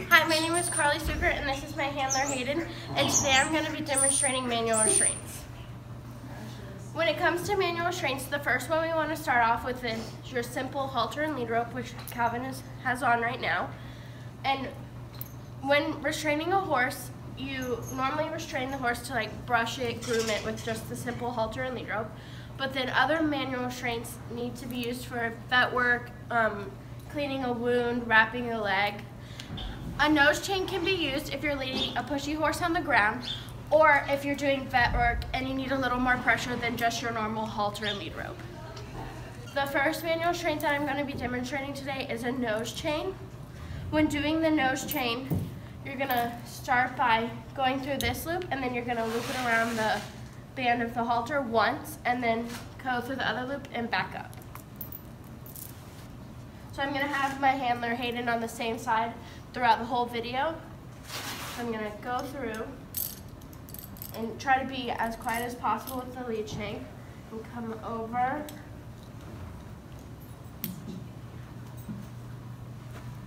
Hi, my name is Carley Sukkert, and this is my handler Hayden, and today I'm going to be demonstrating manual restraints. When it comes to manual restraints, the first one we want to start off with is your simple halter and lead rope, which Calvin has on right now. And when restraining a horse, you normally restrain the horse to brush it, groom it with just the simple halter and lead rope. But then other manual restraints need to be used for vet work, cleaning a wound, wrapping a leg. A nose chain can be used if you're leading a pushy horse on the ground, or if you're doing vet work and you need a little more pressure than just your normal halter and lead rope. The first manual restraint that I'm going to be demonstrating today is a nose chain. When doing the nose chain, you're going to start by going through this loop, and then you're going to loop it around the band of the halter once, and then go through the other loop and back up. So I'm going to have my handler Hayden on the same side throughout the whole video. So I'm going to go through and try to be as quiet as possible with the lead chain and come over.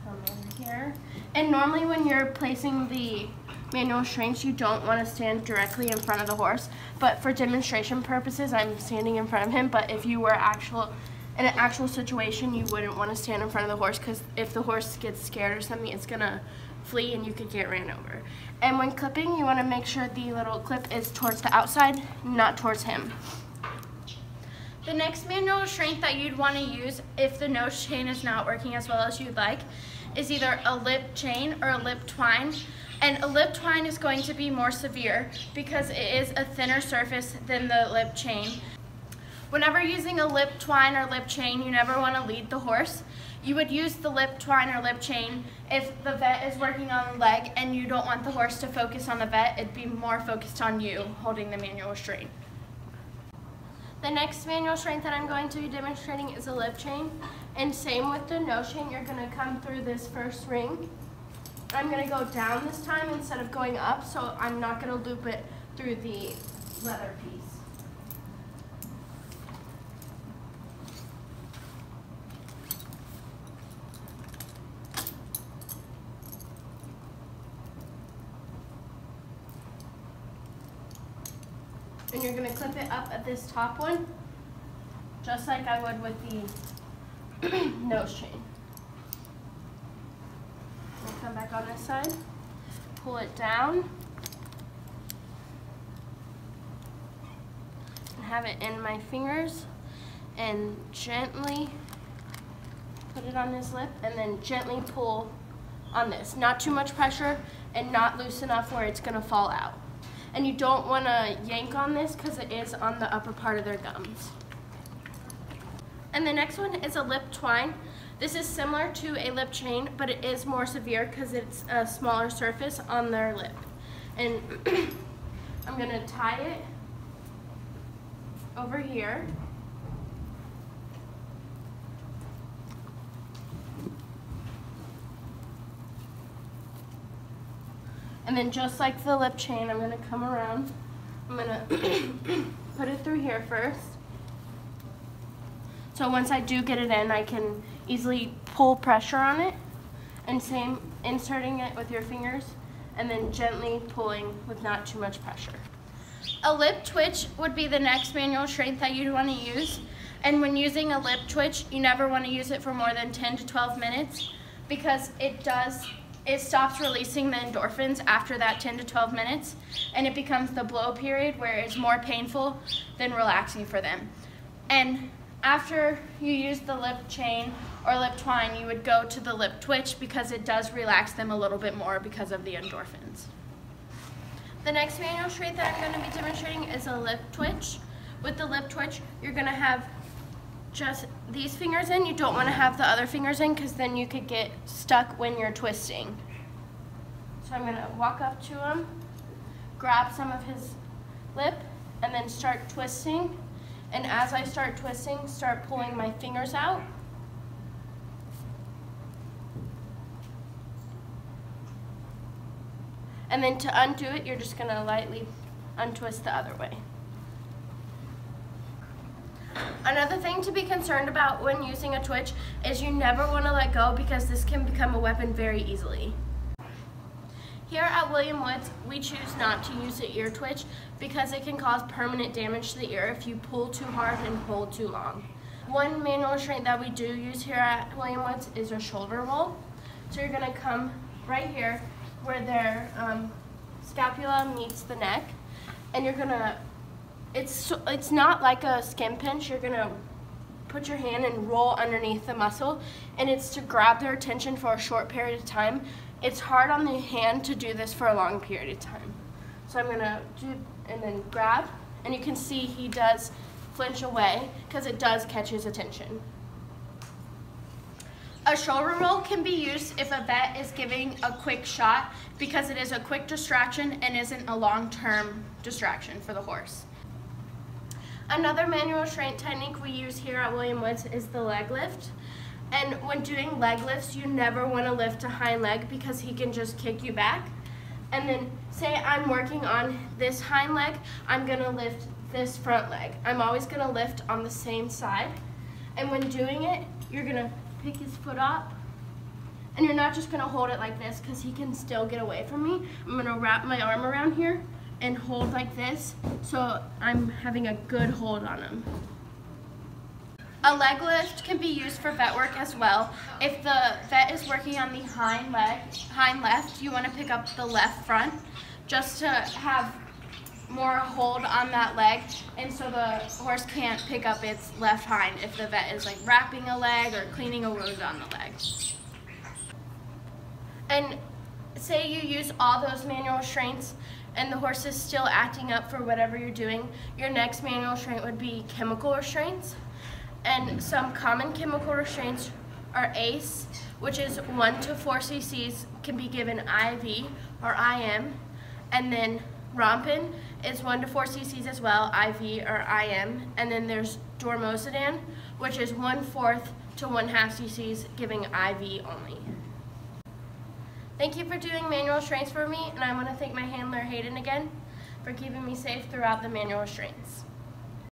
Come over here. And normally when you're placing the manual restraints, you don't want to stand directly in front of the horse, but for demonstration purposes, I'm standing in front of him. But if you were in an actual situation, you wouldn't want to stand in front of the horse, because if the horse gets scared or something, it's gonna flee and you could get ran over. And when clipping, you want to make sure the little clip is towards the outside, not towards him. The next manual restraint that you'd want to use if the nose chain is not working as well as you'd like is either a lip chain or a lip twine. And a lip twine is going to be more severe because it is a thinner surface than the lip chain. Whenever using a lip twine or lip chain, you never want to lead the horse. You would use the lip twine or lip chain if the vet is working on the leg and you don't want the horse to focus on the vet. It'd be more focused on you holding the manual restraint. The next manual restraint that I'm going to be demonstrating is a lip chain. And same with the nose chain, you're going to come through this first ring. I'm going to go down this time instead of going up, so I'm not going to loop it through the leather piece. And you're going to clip it up at this top one, just like I would with the nose chain. I'll come back on this side, pull it down, and have it in my fingers, and gently put it on his lip, and then gently pull on this. Not too much pressure and not loose enough where it's going to fall out. And you don't want to yank on this because it is on the upper part of their gums. And the next one is a lip twine. This is similar to a lip chain, but it is more severe because it's a smaller surface on their lip. And I'm going to tie it over here. And then just like the lip chain, I'm going to come around. I'm going to put it through here first. So once I do get it in, I can easily pull pressure on it. And same, inserting it with your fingers and then gently pulling with not too much pressure. A lip twitch would be the next manual restraint that you'd want to use. And when using a lip twitch, you never want to use it for more than 10 to 12 minutes because it stops releasing the endorphins after that 10 to 12 minutes, and it becomes the blow period where it's more painful than relaxing for them. And after you use the lip chain or lip twine, you would go to the lip twitch because it does relax them a little bit more because of the endorphins. The next manual restraint that I'm going to be demonstrating is a lip twitch. With the lip twitch, you're going to have just these fingers in. You don't want to have the other fingers in because then you could get stuck when you're twisting. So I'm going to walk up to him, grab some of his lip, and then start twisting. And as I start twisting, start pulling my fingers out. And then to undo it, you're just going to lightly untwist the other way. Another thing to be concerned about when using a twitch is you never want to let go because this can become a weapon very easily. Here at William Woods, we choose not to use the ear twitch because it can cause permanent damage to the ear if you pull too hard and hold too long. One manual restraint that we do use here at William Woods is a shoulder roll. So you're going to come right here where their scapula meets the neck, and you're going to, it's not like a skin pinch. You're going to put your hand and roll underneath the muscle, and it's to grab their attention for a short period of time. It's hard on the hand to do this for a long period of time. So I'm gonna do, and then grab, and you can see he does flinch away because it does catch his attention. A shoulder roll can be used if a vet is giving a quick shot because it is a quick distraction and isn't a long-term distraction for the horse. Another manual restraint technique we use here at William Woods is the leg lift. And when doing leg lifts, you never want to lift a hind leg because he can just kick you back. And then say I'm working on this hind leg, I'm going to lift this front leg. I'm always going to lift on the same side. And when doing it, you're going to pick his foot up. And you're not just going to hold it like this because he can still get away from me. I'm going to wrap my arm around here and hold like this so I'm having a good hold on him. A leg lift can be used for vet work as well. If the vet is working on the hind left, you want to pick up the left front just to have more hold on that leg, and so the horse can't pick up its left hind if the vet is like wrapping a leg or cleaning a wound on the leg. And say you use all those manual restraints and the horse is still acting up for whatever you're doing, your next manual restraint would be chemical restraints. And some common chemical restraints are ACE, which is 1 to 4 cc's, can be given IV or IM. And then Rompin is 1 to 4 cc's as well, IV or IM. And then there's Dormosidane, which is 1/4 to 1/2 cc's, giving IV only. Thank you for doing manual restraints for me, and I want to thank my handler Hayden again for keeping me safe throughout the manual restraints.